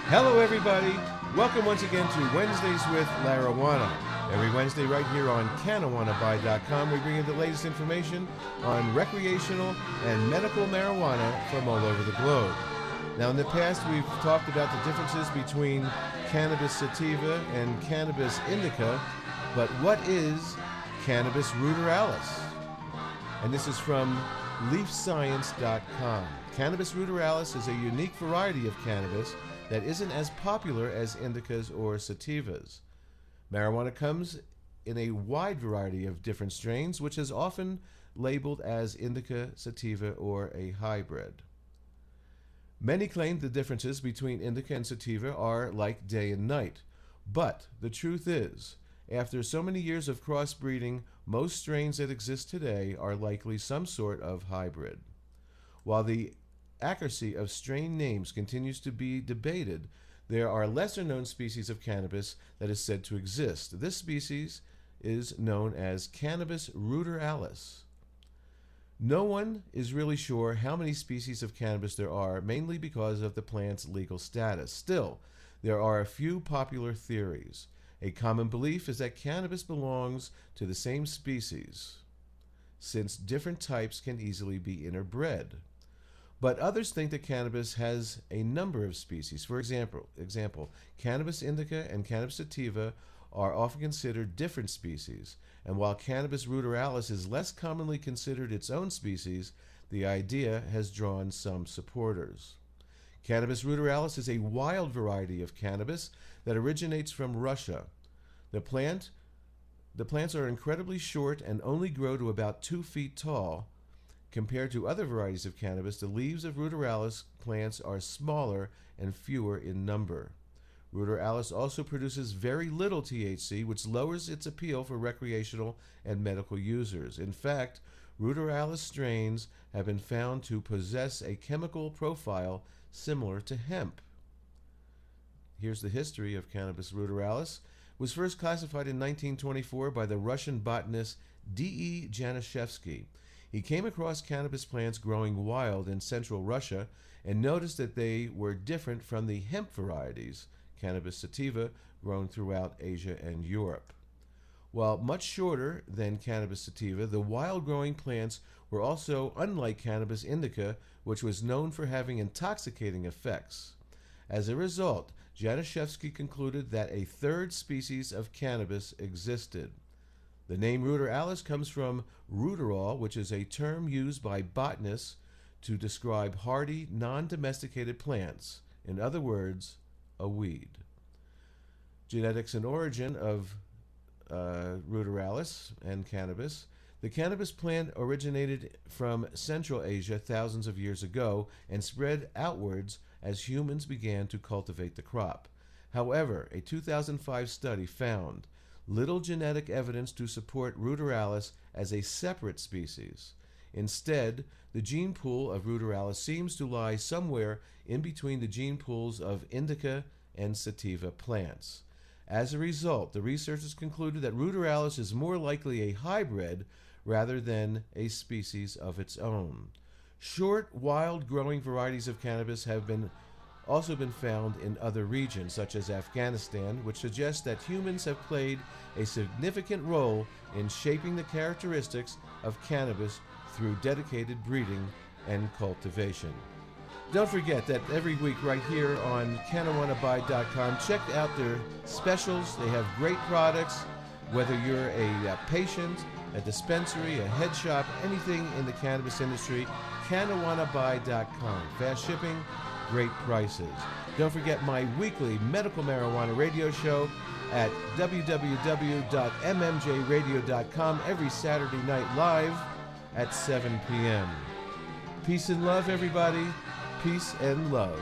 Hello, everybody. Welcome once again to Wednesdays with Marijuana. Every Wednesday right here on CannaWannaBuy.com, we bring you the latest information on recreational and medical marijuana from all over the globe. Now, in the past, we've talked about the differences between cannabis sativa and cannabis indica, but what is cannabis ruderalis? And this is from leafscience.com. Cannabis ruderalis is a unique variety of cannabis that isn't as popular as indicas or sativas. Marijuana comes in a wide variety of different strains, which is often labeled as indica, sativa, or a hybrid. Many claim the differences between indica and sativa are like day and night, but the truth is, after so many years of crossbreeding, most strains that exist today are likely some sort of hybrid. While the accuracy of strain names continues to be debated, there are lesser-known species of cannabis that is said to exist. This species is known as Cannabis ruderalis. No one is really sure how many species of cannabis there are, mainly because of the plant's legal status. Still, there are a few popular theories. A common belief is that cannabis belongs to the same species, since different types can easily be interbred. But others think that cannabis has a number of species. For example, cannabis indica and cannabis sativa are often considered different species, and while cannabis ruderalis is less commonly considered its own species, the idea has drawn some supporters. Cannabis ruderalis is a wild variety of cannabis that originates from Russia. The plants are incredibly short and only grow to about 2 feet tall. Compared to other varieties of cannabis, the leaves of ruderalis plants are smaller and fewer in number. Ruderalis also produces very little THC, which lowers its appeal for recreational and medical users. In fact, ruderalis strains have been found to possess a chemical profile similar to hemp. Here's the history of cannabis ruderalis. It was first classified in 1924 by the Russian botanist D.E. Januszewski. He came across cannabis plants growing wild in central Russia and noticed that they were different from the hemp varieties, cannabis sativa, grown throughout Asia and Europe. While much shorter than cannabis sativa, the wild-growing plants were also unlike cannabis indica, which was known for having intoxicating effects. As a result, Januszewski concluded that a third species of cannabis existed. The name ruderalis comes from ruderol, which is a term used by botanists to describe hardy, non-domesticated plants. In other words, a weed. Genetics and origin of ruderalis and cannabis. The cannabis plant originated from Central Asia thousands of years ago and spread outwards as humans began to cultivate the crop. However, a 2005 study found little genetic evidence to support ruderalis as a separate species. Instead, the gene pool of ruderalis seems to lie somewhere in between the gene pools of indica and sativa plants. As a result, the researchers concluded that ruderalis is more likely a hybrid rather than a species of its own. Short, wild-growing varieties of cannabis have also been found in other regions, such as Afghanistan, which suggests that humans have played a significant role in shaping the characteristics of cannabis through dedicated breeding and cultivation. Don't forget that every week right here on CannaWannaBuy.com, check out their specials. They have great products, whether you're a patient, a dispensary, a head shop, anything in the cannabis industry, CannaWannaBuy.com. Fast shipping, great prices. Don't forget my weekly medical marijuana radio show at www.mmjradio.com every Saturday night live at 7 p.m. Peace and love, everybody. Peace and love.